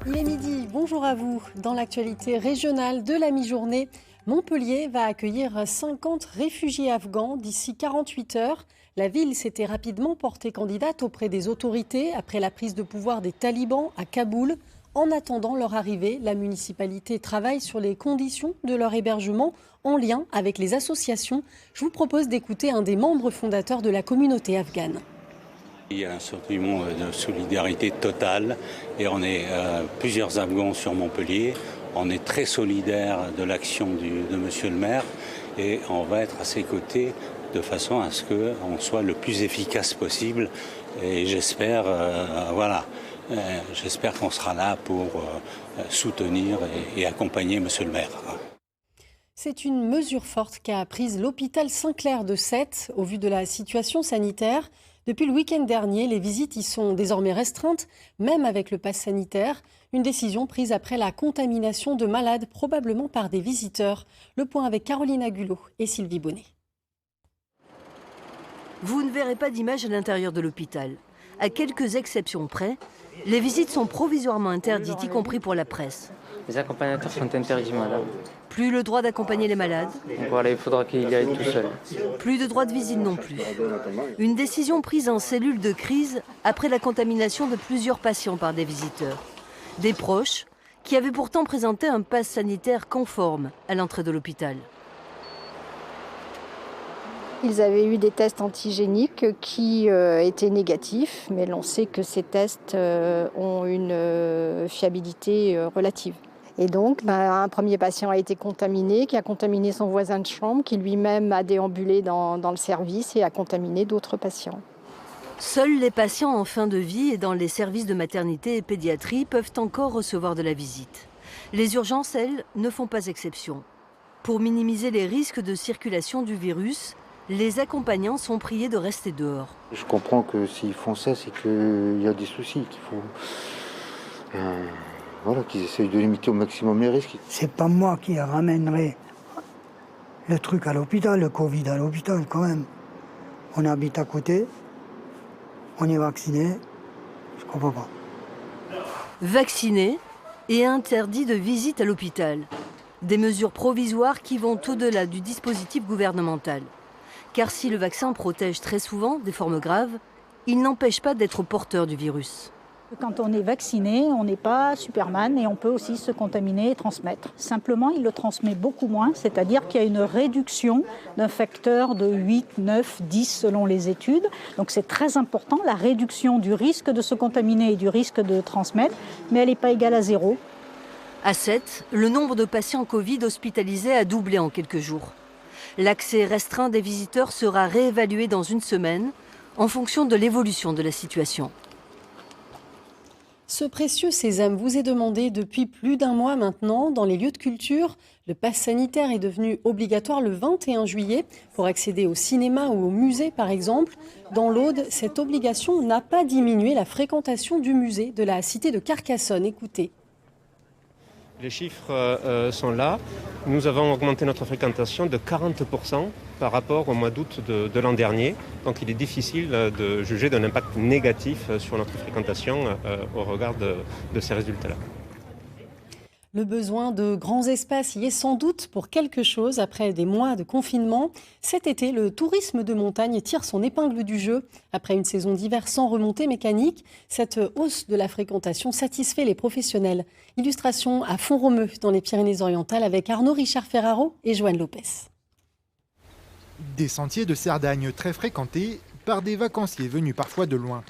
Il est midi, bonjour à vous. Dans l'actualité régionale de la mi-journée, Montpellier va accueillir 50 réfugiés afghans d'ici 48 heures. La ville s'était rapidement portée candidate auprès des autorités après la prise de pouvoir des talibans à Kaboul. En attendant leur arrivée, la municipalité travaille sur les conditions de leur hébergement en lien avec les associations. Je vous propose d'écouter un des membres fondateurs de la communauté afghane. Il y a un sentiment de solidarité totale et on est plusieurs Afghans sur Montpellier. On est très solidaires de l'action de monsieur le maire et on va être à ses côtés de façon à ce qu'on soit le plus efficace possible. Et j'espère qu'on sera là pour soutenir et accompagner monsieur le maire. C'est une mesure forte qu'a prise l'hôpital Saint-Clair de Sète au vu de la situation sanitaire. Depuis le week-end dernier, les visites y sont désormais restreintes, même avec le pass sanitaire. Une décision prise après la contamination de malades, probablement par des visiteurs. Le point avec Caroline Agulot et Sylvie Bonnet. Vous ne verrez pas d'image à l'intérieur de l'hôpital. À quelques exceptions près, les visites sont provisoirement interdites, y compris pour la presse. Les accompagnateurs sont interdits, madame. Plus le droit d'accompagner les malades. Voilà, il faudra qu'il y aille tout seul. Plus de droit de visite non plus. Une décision prise en cellule de crise après la contamination de plusieurs patients par des visiteurs. Des proches qui avaient pourtant présenté un pass sanitaire conforme à l'entrée de l'hôpital. Ils avaient eu des tests antigéniques qui étaient négatifs, mais l'on sait que ces tests ont une fiabilité relative. Et donc, un premier patient a été contaminé, qui a contaminé son voisin de chambre, qui lui-même a déambulé dans le service et a contaminé d'autres patients. Seuls les patients en fin de vie et dans les services de maternité et pédiatrie peuvent encore recevoir de la visite. Les urgences, elles, ne font pas exception. Pour minimiser les risques de circulation du virus, les accompagnants sont priés de rester dehors. Je comprends que s'ils font ça, c'est qu'il y a des soucis, qu'il faut qu'ils essayent de limiter au maximum les risques. C'est pas moi qui ramènerai le truc à l'hôpital, le Covid à l'hôpital quand même. On habite à côté, on est vacciné, je comprends pas. Vaccinés et interdit de visite à l'hôpital. Des mesures provisoires qui vont au-delà du dispositif gouvernemental. Car si le vaccin protège très souvent des formes graves, il n'empêche pas d'être porteur du virus. Quand on est vacciné, on n'est pas Superman et on peut aussi se contaminer et transmettre. Simplement, il le transmet beaucoup moins, c'est-à-dire qu'il y a une réduction d'un facteur de 8, 9, 10 selon les études. Donc c'est très important, la réduction du risque de se contaminer et du risque de transmettre, mais elle n'est pas égale à 0. À Sète, le nombre de patients Covid hospitalisés a doublé en quelques jours. L'accès restreint des visiteurs sera réévalué dans une semaine en fonction de l'évolution de la situation. Ce précieux sésame vous est demandé depuis plus d'un mois maintenant dans les lieux de culture. Le pass sanitaire est devenu obligatoire le 21 juillet pour accéder au cinéma ou au musée par exemple. Dans l'Aude, cette obligation n'a pas diminué la fréquentation du musée de la cité de Carcassonne. Écoutez. Les chiffres sont là. Nous avons augmenté notre fréquentation de 40% par rapport au mois d'août de l'an dernier. Donc il est difficile de juger d'un impact négatif sur notre fréquentation au regard de ces résultats-là. Le besoin de grands espaces y est sans doute pour quelque chose après des mois de confinement. Cet été, le tourisme de montagne tire son épingle du jeu. Après une saison d'hiver sans remontée mécanique, cette hausse de la fréquentation satisfait les professionnels. Illustration à Font-Romeu dans les Pyrénées-Orientales avec Arnaud Richard Ferraro et Joanne Lopez. Des sentiers de Cerdagne très fréquentés par des vacanciers venus parfois de loin.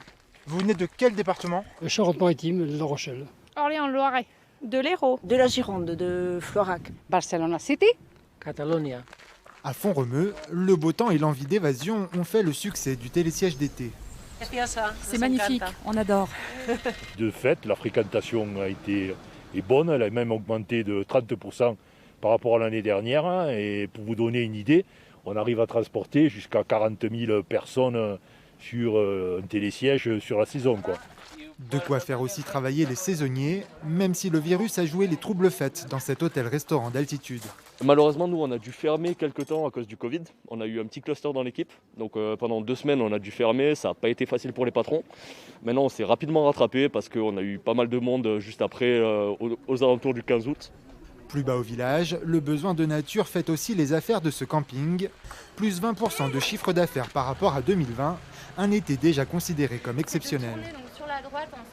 Vous venez de quel département ? Charente-Maritime, La Rochelle. Orléans-Loiret. De l'Hérault. De la Gironde, de Florac. Barcelona City. Catalonia. À Font-Romeu, le beau temps et l'envie d'évasion ont fait le succès du télésiège d'été. C'est magnifique, on adore. De fait, la fréquentation est bonne, elle a même augmenté de 30% par rapport à l'année dernière. Et pour vous donner une idée, on arrive à transporter jusqu'à 40 000 personnes sur un télésiège sur la saison, quoi. De quoi faire aussi travailler les saisonniers, même si le virus a joué les troubles fêtes dans cet hôtel-restaurant d'altitude. Malheureusement, nous, on a dû fermer quelques temps à cause du Covid. On a eu un petit cluster dans l'équipe. Donc pendant 2 semaines, on a dû fermer. Ça n'a pas été facile pour les patrons. Maintenant, on s'est rapidement rattrapé parce qu'on a eu pas mal de monde juste après, aux alentours du 15 août. Plus bas au village, le besoin de nature fait aussi les affaires de ce camping. Plus 20% de chiffre d'affaires par rapport à 2020, un été déjà considéré comme exceptionnel.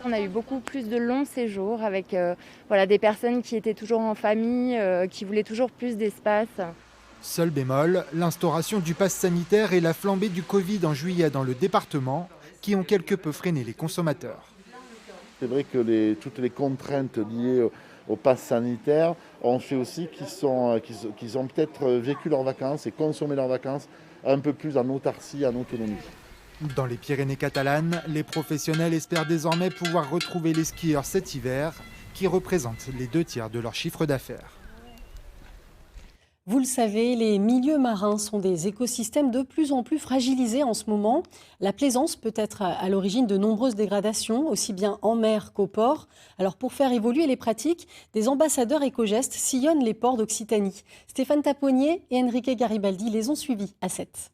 On a eu beaucoup plus de longs séjours avec des personnes qui étaient toujours en famille, qui voulaient toujours plus d'espace. Seul bémol, l'instauration du pass sanitaire et la flambée du Covid en juillet dans le département qui ont quelque peu freiné les consommateurs. C'est vrai que toutes les contraintes liées au pass sanitaire ont fait aussi qu'ils ont peut-être vécu leurs vacances et consommé leurs vacances un peu plus en autarcie, en autonomie. Dans les Pyrénées catalanes, les professionnels espèrent désormais pouvoir retrouver les skieurs cet hiver, qui représentent les 2/3 de leur chiffre d'affaires. Vous le savez, les milieux marins sont des écosystèmes de plus en plus fragilisés en ce moment. La plaisance peut être à l'origine de nombreuses dégradations, aussi bien en mer qu'au port. Alors pour faire évoluer les pratiques, des ambassadeurs éco-gestes sillonnent les ports d'Occitanie. Stéphane Taponnier et Enrique Garibaldi les ont suivis à 7.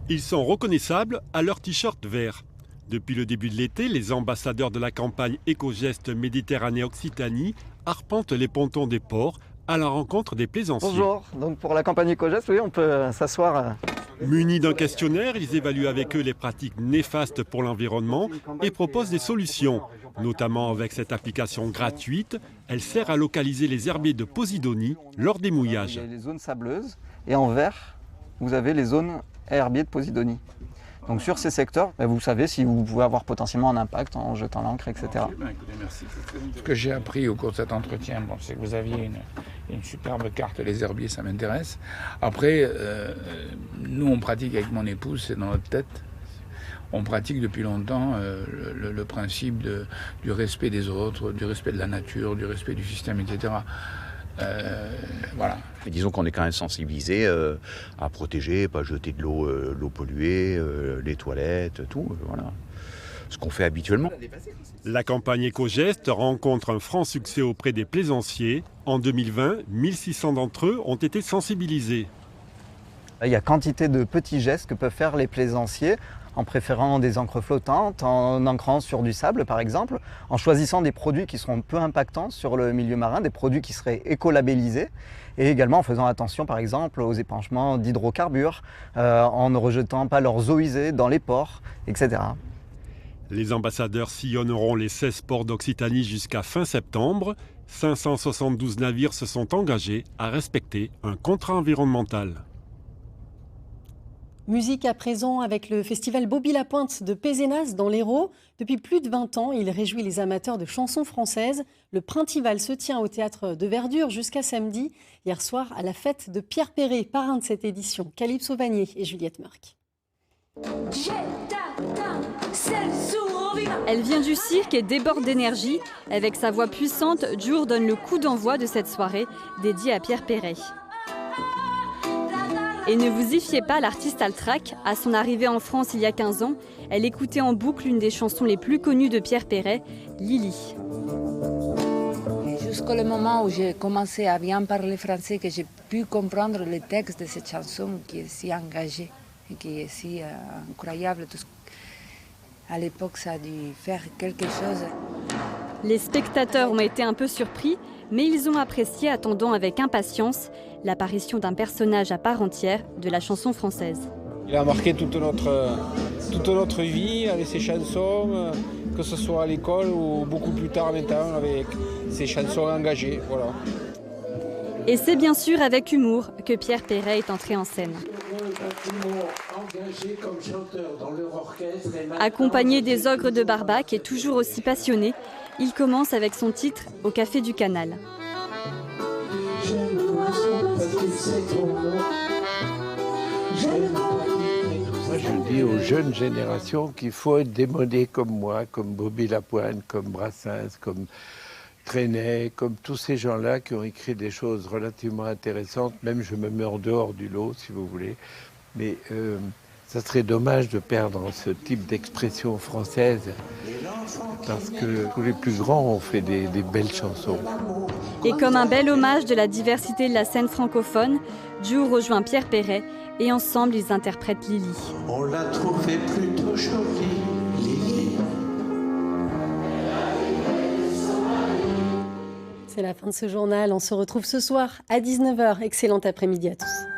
Ils sont reconnaissables à leur t-shirt vert. Depuis le début de l'été, les ambassadeurs de la campagne Éco-Gestes Méditerranée-Occitanie arpentent les pontons des ports à la rencontre des plaisanciers. Bonjour, donc pour la campagne Éco-Gestes, oui, on peut s'asseoir. Munis d'un questionnaire, ils évaluent avec eux les pratiques néfastes pour l'environnement et proposent des solutions. Notamment avec cette application gratuite, elle sert à localiser les herbiers de Posidonie lors des mouillages. Il y a les zones sableuses et en vert, vous avez les zones herbiers de Posidonie. Donc sur ces secteurs, vous savez si vous pouvez avoir potentiellement un impact en jetant l'encre, etc. Ce que j'ai appris au cours de cet entretien, c'est que vous aviez une superbe carte des herbiers, ça m'intéresse. Après, nous on pratique avec mon épouse, c'est dans notre tête. On pratique depuis longtemps le principe du respect des autres, du respect de la nature, du respect du système, etc. Voilà. Mais disons qu'on est quand même sensibilisé à protéger, pas jeter de l'eau polluée, les toilettes, tout, voilà. Ce qu'on fait habituellement. La campagne Éco-Gestes rencontre un franc succès auprès des plaisanciers. En 2020, 1600 d'entre eux ont été sensibilisés. Il y a quantité de petits gestes que peuvent faire les plaisanciers en préférant des encres flottantes, en ancrant sur du sable par exemple, en choisissant des produits qui seront peu impactants sur le milieu marin, des produits qui seraient écolabellisés, et également en faisant attention par exemple aux épanchements d'hydrocarbures, en ne rejetant pas leurs eaux usées dans les ports, etc. Les ambassadeurs sillonneront les 16 ports d'Occitanie jusqu'à fin septembre. 572 navires se sont engagés à respecter un contrat environnemental. Musique à présent avec le festival Bobby-la-Pointe de Pézenas dans l'Hérault. Depuis plus de 20 ans, il réjouit les amateurs de chansons françaises. Le Printival se tient au théâtre de Verdure jusqu'à samedi. Hier soir, à la fête de Pierre Perret, parrain de cette édition, Calypso Vanier et Juliette Marc. Elle vient du cirque et déborde d'énergie. Avec sa voix puissante, Djour donne le coup d'envoi de cette soirée dédiée à Pierre Perret. Et ne vous y fiez pas, l'artiste Altrac, à son arrivée en France il y a 15 ans, elle écoutait en boucle l'une des chansons les plus connues de Pierre Perret, Lily. Jusqu'au moment où j'ai commencé à bien parler français, que j'ai pu comprendre le texte de cette chanson qui est si engagée et qui est si incroyable. À l'époque, ça a dû faire quelque chose. Les spectateurs ont été un peu surpris, mais ils ont apprécié, attendant avec impatience l'apparition d'un personnage à part entière de la chanson française. Il a marqué toute notre vie avec ses chansons, que ce soit à l'école ou beaucoup plus tard maintenant avec ses chansons engagées. Voilà. Et c'est bien sûr avec humour que Pierre Perret est entré en scène. Accompagné des ogres de Barbac et toujours aussi passionné, il commence avec son titre « Au Café du Canal ». Moi, je dis aux jeunes générations qu'il faut être démodé comme moi, comme Bobby-la-Pointe, comme Brassens, comme Trenet, comme tous ces gens-là qui ont écrit des choses relativement intéressantes. Même je me mets en dehors du lot, si vous voulez. Mais Ça serait dommage de perdre ce type d'expression française parce que tous les plus grands ont fait des belles chansons. Et comme un bel hommage de la diversité de la scène francophone, Joe rejoint Pierre Perret et ensemble ils interprètent Lily. On l'a trouvée plutôt jolie, Lily. C'est la fin de ce journal. On se retrouve ce soir à 19h. Excellent après-midi à tous.